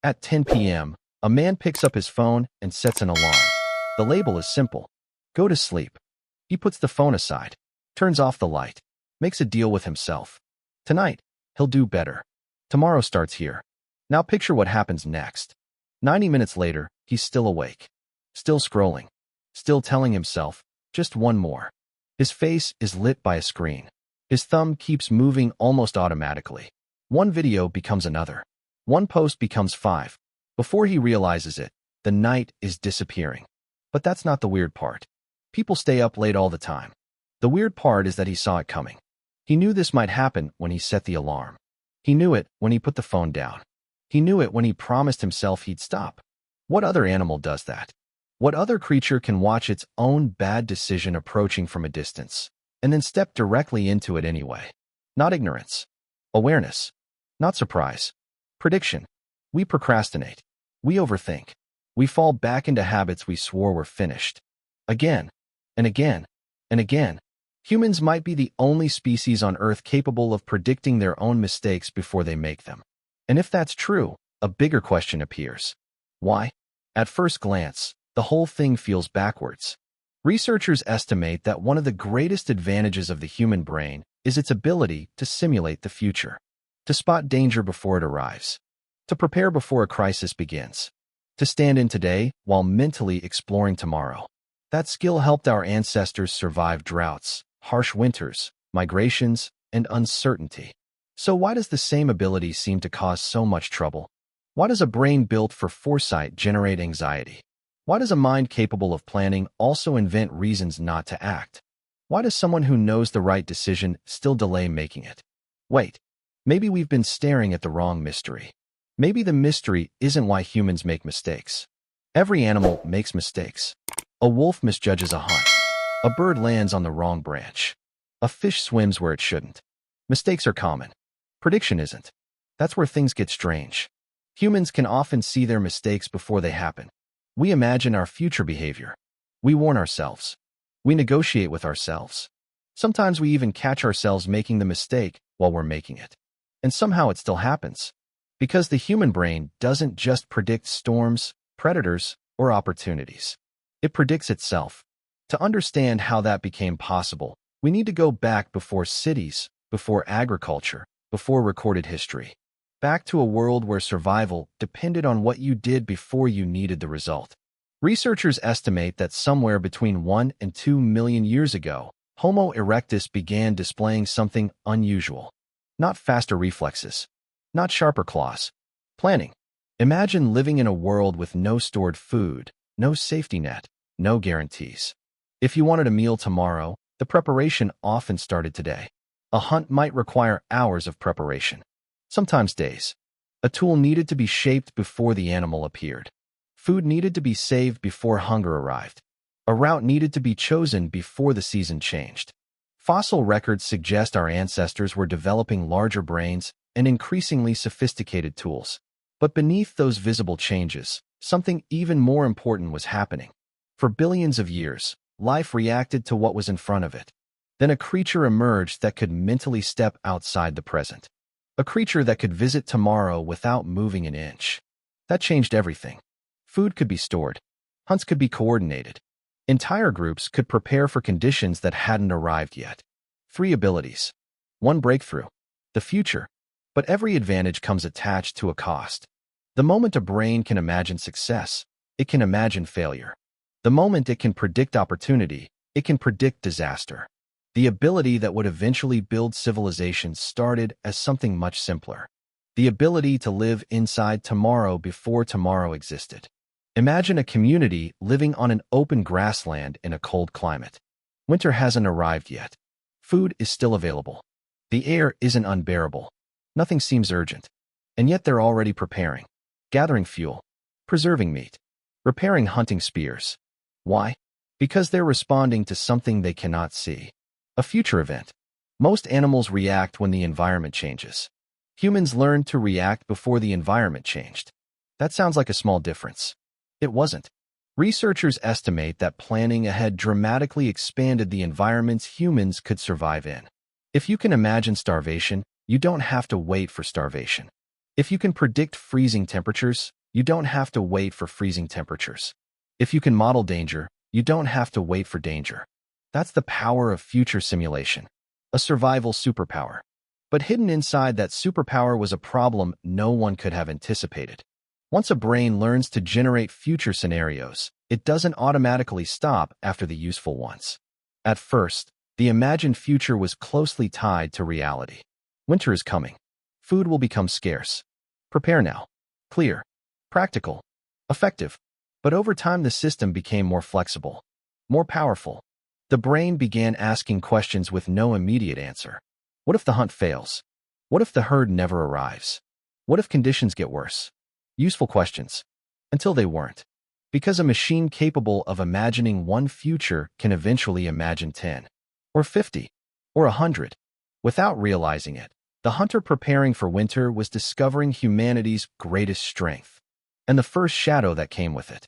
At 10 p.m., a man picks up his phone and sets an alarm. The label is simple. Go to sleep. He puts the phone aside, turns off the light, makes a deal with himself. Tonight, he'll do better. Tomorrow starts here. Now picture what happens next. 90 minutes later, he's still awake, still scrolling, still telling himself, just one more. His face is lit by a screen. His thumb keeps moving almost automatically. One video becomes another. One post becomes 5. Before he realizes it, the night is disappearing. But that's not the weird part. People stay up late all the time. The weird part is that he saw it coming. He knew this might happen when he set the alarm. He knew it when he put the phone down. He knew it when he promised himself he'd stop. What other animal does that? What other creature can watch its own bad decision approaching from a distance, and then step directly into it anyway? Not ignorance. Awareness. Not surprise. Prediction. We procrastinate. We overthink. We fall back into habits we swore were finished. Again, and again, and again. Humans might be the only species on Earth capable of predicting their own mistakes before they make them. And if that's true, a bigger question appears. Why? At first glance, the whole thing feels backwards. Researchers estimate that one of the greatest advantages of the human brain is its ability to simulate the future, to spot danger before it arrives, to prepare before a crisis begins, to stand in today while mentally exploring tomorrow. That skill helped our ancestors survive droughts, harsh winters, migrations, and uncertainty. So why does the same ability seem to cause so much trouble? Why does a brain built for foresight generate anxiety? Why does a mind capable of planning also invent reasons not to act? Why does someone who knows the right decision still delay making it? Wait, maybe we've been staring at the wrong mystery. Maybe the mystery isn't why humans make mistakes. Every animal makes mistakes. A wolf misjudges a hunt. A bird lands on the wrong branch. A fish swims where it shouldn't. Mistakes are common. Prediction isn't. That's where things get strange. Humans can often see their mistakes before they happen. We imagine our future behavior. We warn ourselves. We negotiate with ourselves. Sometimes we even catch ourselves making the mistake while we're making it. And somehow it still happens. Because the human brain doesn't just predict storms, predators, or opportunities. It predicts itself. To understand how that became possible, we need to go back before cities, before agriculture, before recorded history. Back to a world where survival depended on what you did before you needed the result. Researchers estimate that somewhere between 1 and 2 million years ago, Homo erectus began displaying something unusual. Not faster reflexes, not sharper claws. Planning. Imagine living in a world with no stored food, no safety net, no guarantees. If you wanted a meal tomorrow, the preparation often started today. A hunt might require hours of preparation, sometimes days. A tool needed to be shaped before the animal appeared. Food needed to be saved before hunger arrived. A route needed to be chosen before the season changed. Fossil records suggest our ancestors were developing larger brains and increasingly sophisticated tools. But beneath those visible changes, something even more important was happening. For billions of years, life reacted to what was in front of it. Then a creature emerged that could mentally step outside the present. A creature that could visit tomorrow without moving an inch. That changed everything. Food could be stored. Hunts could be coordinated. Entire groups could prepare for conditions that hadn't arrived yet. 3 abilities. 1 breakthrough. The future. But every advantage comes attached to a cost. The moment a brain can imagine success, it can imagine failure. The moment it can predict opportunity, it can predict disaster. The ability that would eventually build civilization started as something much simpler. The ability to live inside tomorrow before tomorrow existed. Imagine a community living on an open grassland in a cold climate. Winter hasn't arrived yet. Food is still available. The air isn't unbearable. Nothing seems urgent. And yet they're already preparing. Gathering fuel. Preserving meat. Repairing hunting spears. Why? Because they're responding to something they cannot see. A future event. Most animals react when the environment changes. Humans learned to react before the environment changed. That sounds like a small difference. It wasn't. Researchers estimate that planning ahead dramatically expanded the environments humans could survive in. If you can imagine starvation, you don't have to wait for starvation. If you can predict freezing temperatures, you don't have to wait for freezing temperatures. If you can model danger, you don't have to wait for danger. That's the power of future simulation, a survival superpower. But hidden inside that superpower was a problem no one could have anticipated. Once a brain learns to generate future scenarios, it doesn't automatically stop after the useful ones. At first, the imagined future was closely tied to reality. Winter is coming. Food will become scarce. Prepare now. Clear. Practical. Effective. But over time, the system became more flexible, more powerful. The brain began asking questions with no immediate answer. What if the hunt fails? What if the herd never arrives? What if conditions get worse? Useful questions. Until they weren't. Because a machine capable of imagining one future can eventually imagine 10, or 50, or 100. Without realizing it, the hunter preparing for winter was discovering humanity's greatest strength, and the first shadow that came with it.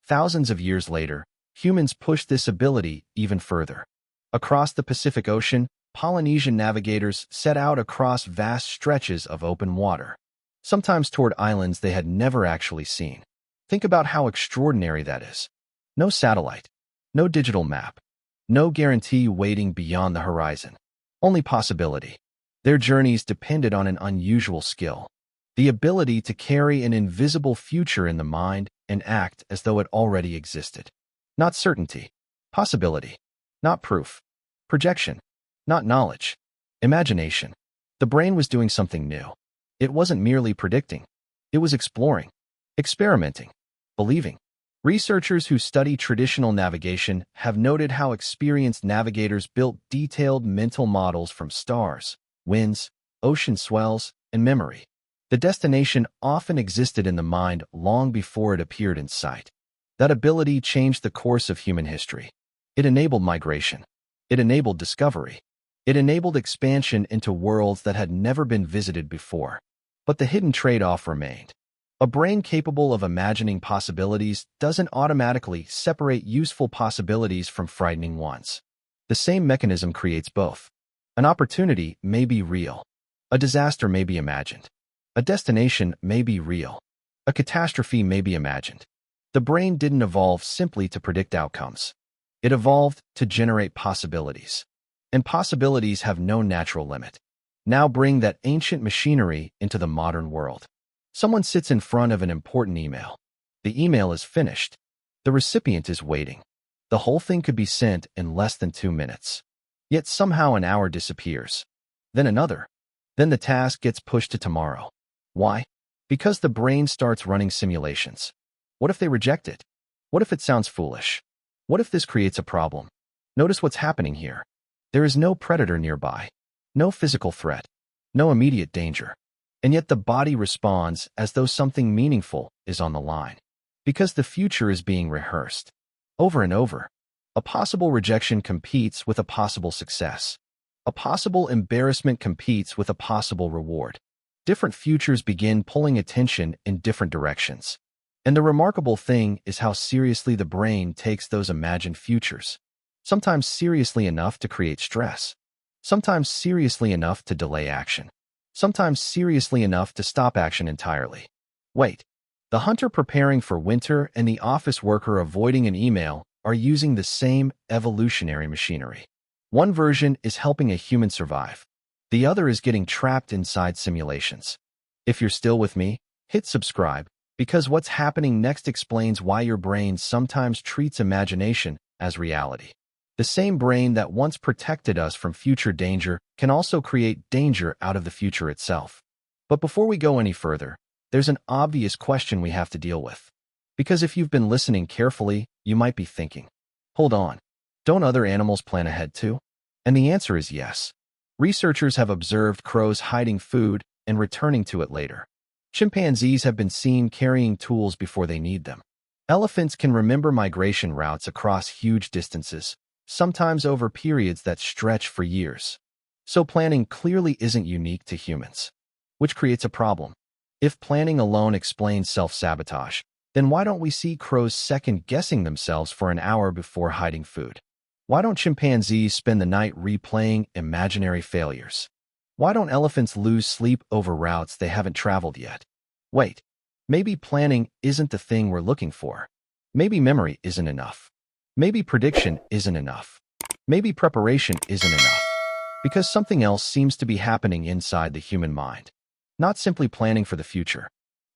Thousands of years later, humans pushed this ability even further. Across the Pacific Ocean, Polynesian navigators set out across vast stretches of open water, sometimes toward islands they had never actually seen. Think about how extraordinary that is. No satellite, no digital map, no guarantee waiting beyond the horizon. Only possibility. Their journeys depended on an unusual skill, the ability to carry an invisible future in the mind and act as though it already existed. Not certainty. Possibility. Not proof. Projection. Not knowledge. Imagination. The brain was doing something new. It wasn't merely predicting. It was exploring, experimenting, believing. Researchers who study traditional navigation have noted how experienced navigators built detailed mental models from stars, winds, ocean swells, and memory. The destination often existed in the mind long before it appeared in sight. That ability changed the course of human history. It enabled migration. It enabled discovery. It enabled expansion into worlds that had never been visited before. But the hidden trade-off remained. A brain capable of imagining possibilities doesn't automatically separate useful possibilities from frightening ones. The same mechanism creates both. An opportunity may be real. A disaster may be imagined. A destination may be real. A catastrophe may be imagined. The brain didn't evolve simply to predict outcomes. It evolved to generate possibilities. And possibilities have no natural limit. Now bring that ancient machinery into the modern world. Someone sits in front of an important email. The email is finished. The recipient is waiting. The whole thing could be sent in less than 2 minutes. Yet somehow an hour disappears. Then another. Then the task gets pushed to tomorrow. Why? Because the brain starts running simulations. What if they reject it? What if it sounds foolish? What if this creates a problem? Notice what's happening here. There is no predator nearby. No physical threat. No immediate danger. And yet the body responds as though something meaningful is on the line. Because the future is being rehearsed. Over and over. A possible rejection competes with a possible success. A possible embarrassment competes with a possible reward. Different futures begin pulling attention in different directions. And the remarkable thing is how seriously the brain takes those imagined futures. Sometimes seriously enough to create stress. Sometimes seriously enough to delay action. Sometimes seriously enough to stop action entirely. Wait. The hunter preparing for winter and the office worker avoiding an email are using the same evolutionary machinery. One version is helping a human survive. The other is getting trapped inside simulations. If you're still with me, hit subscribe, because what's happening next explains why your brain sometimes treats imagination as reality. The same brain that once protected us from future danger can also create danger out of the future itself. But before we go any further, there's an obvious question we have to deal with. Because if you've been listening carefully, you might be thinking, hold on, don't other animals plan ahead too? And the answer is yes. Researchers have observed crows hiding food and returning to it later. Chimpanzees have been seen carrying tools before they need them. Elephants can remember migration routes across huge distances, sometimes over periods that stretch for years. So planning clearly isn't unique to humans, which creates a problem. If planning alone explains self-sabotage, then why don't we see crows second-guessing themselves for an hour before hiding food? Why don't chimpanzees spend the night replaying imaginary failures? Why don't elephants lose sleep over routes they haven't traveled yet? Wait, maybe planning isn't the thing we're looking for. Maybe memory isn't enough. Maybe prediction isn't enough. Maybe preparation isn't enough. Because something else seems to be happening inside the human mind. Not simply planning for the future,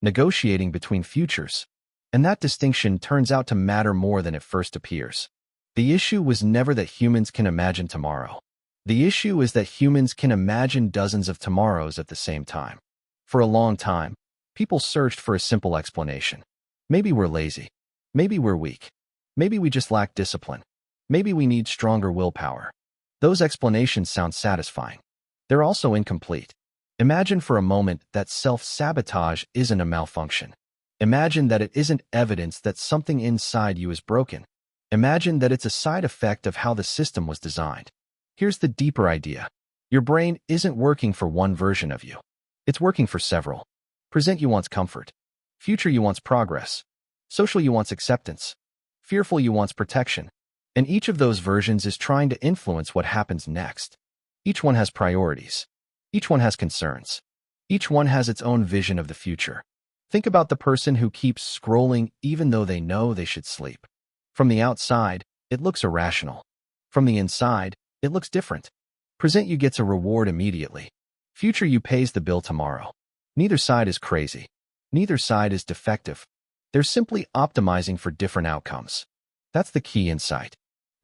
negotiating between futures. And that distinction turns out to matter more than it first appears. The issue was never that humans can imagine tomorrow. The issue is that humans can imagine dozens of tomorrows at the same time. For a long time, people searched for a simple explanation. Maybe we're lazy. Maybe we're weak. Maybe we just lack discipline. Maybe we need stronger willpower. Those explanations sound satisfying. They're also incomplete. Imagine for a moment that self-sabotage isn't a malfunction. Imagine that it isn't evidence that something inside you is broken. Imagine that it's a side effect of how the system was designed. Here's the deeper idea. Your brain isn't working for one version of you. It's working for several. Present you wants comfort. Future you wants progress. Social you wants acceptance. Fearful you wants protection. And each of those versions is trying to influence what happens next. Each one has priorities. Each one has concerns. Each one has its own vision of the future. Think about the person who keeps scrolling even though they know they should sleep. From the outside, it looks irrational. From the inside, it looks different. Present you gets a reward immediately. Future you pays the bill tomorrow. Neither side is crazy. Neither side is defective. They're simply optimizing for different outcomes. That's the key insight.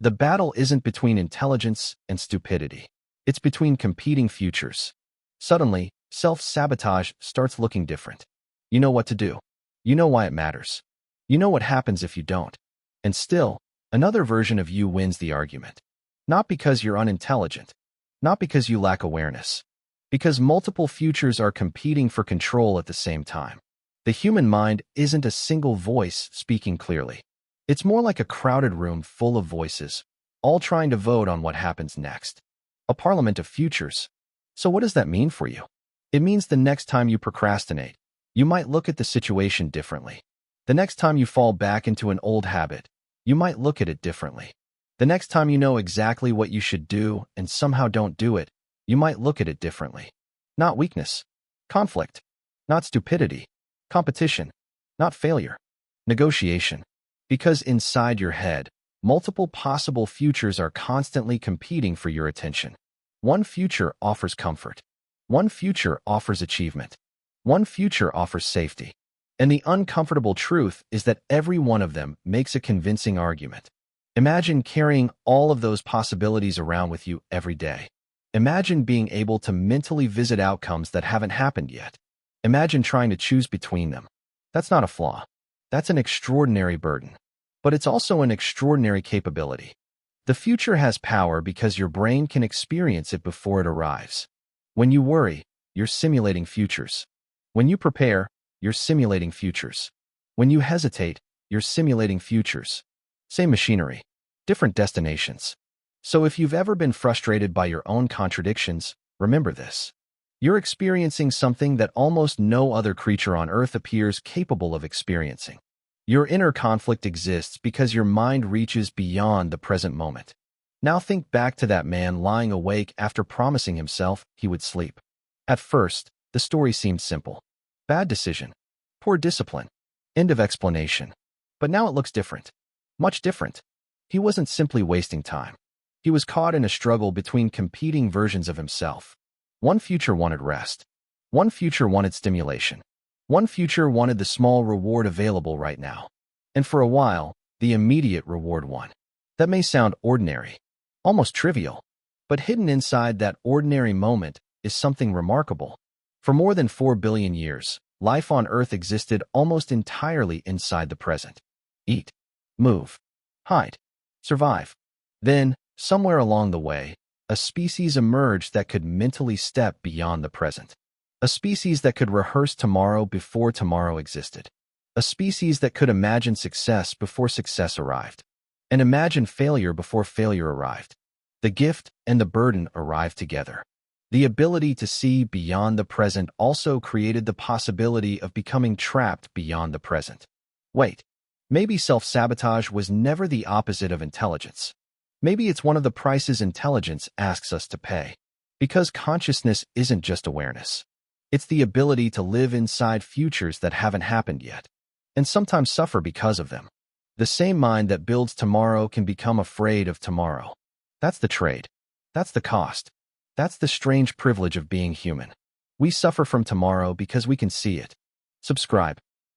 The battle isn't between intelligence and stupidity. It's between competing futures. Suddenly, self-sabotage starts looking different. You know what to do. You know why it matters. You know what happens if you don't. And still, another version of you wins the argument. Not because you're unintelligent. Not because you lack awareness. Because multiple futures are competing for control at the same time. The human mind isn't a single voice speaking clearly. It's more like a crowded room full of voices, all trying to vote on what happens next. A parliament of futures. So what does that mean for you? It means the next time you procrastinate, you might look at the situation differently. The next time you fall back into an old habit, you might look at it differently. The next time you know exactly what you should do and somehow don't do it, you might look at it differently. Not weakness. Conflict. Not stupidity. Competition. Not failure. Negotiation. Because inside your head, multiple possible futures are constantly competing for your attention. One future offers comfort. One future offers achievement. One future offers safety. And the uncomfortable truth is that every one of them makes a convincing argument. Imagine carrying all of those possibilities around with you every day. Imagine being able to mentally visit outcomes that haven't happened yet. Imagine trying to choose between them. That's not a flaw. That's an extraordinary burden. But it's also an extraordinary capability. The future has power because your brain can experience it before it arrives. When you worry, you're simulating futures. When you prepare, you're simulating futures. When you hesitate, you're simulating futures. Same machinery, different destinations. So if you've ever been frustrated by your own contradictions, remember this. You're experiencing something that almost no other creature on Earth appears capable of experiencing. Your inner conflict exists because your mind reaches beyond the present moment. Now think back to that man lying awake after promising himself he would sleep. At first, the story seemed simple. Bad decision. Poor discipline. End of explanation. But now it looks different. Much different. He wasn't simply wasting time. He was caught in a struggle between competing versions of himself. One future wanted rest. One future wanted stimulation. One future wanted the small reward available right now. And for a while, the immediate reward won. That may sound ordinary, almost trivial, but hidden inside that ordinary moment is something remarkable. For more than 4 billion years, life on Earth existed almost entirely inside the present. Eat, move, hide, survive. Then, somewhere along the way, a species emerged that could mentally step beyond the present. A species that could rehearse tomorrow before tomorrow existed. A species that could imagine success before success arrived. And imagine failure before failure arrived. The gift and the burden arrived together. The ability to see beyond the present also created the possibility of becoming trapped beyond the present. Wait, maybe self-sabotage was never the opposite of intelligence. Maybe it's one of the prices intelligence asks us to pay. Because consciousness isn't just awareness. It's the ability to live inside futures that haven't happened yet, and sometimes suffer because of them. The same mind that builds tomorrow can become afraid of tomorrow. That's the trade. That's the cost. That's the strange privilege of being human. We suffer from tomorrow because we can see it. Subscribe.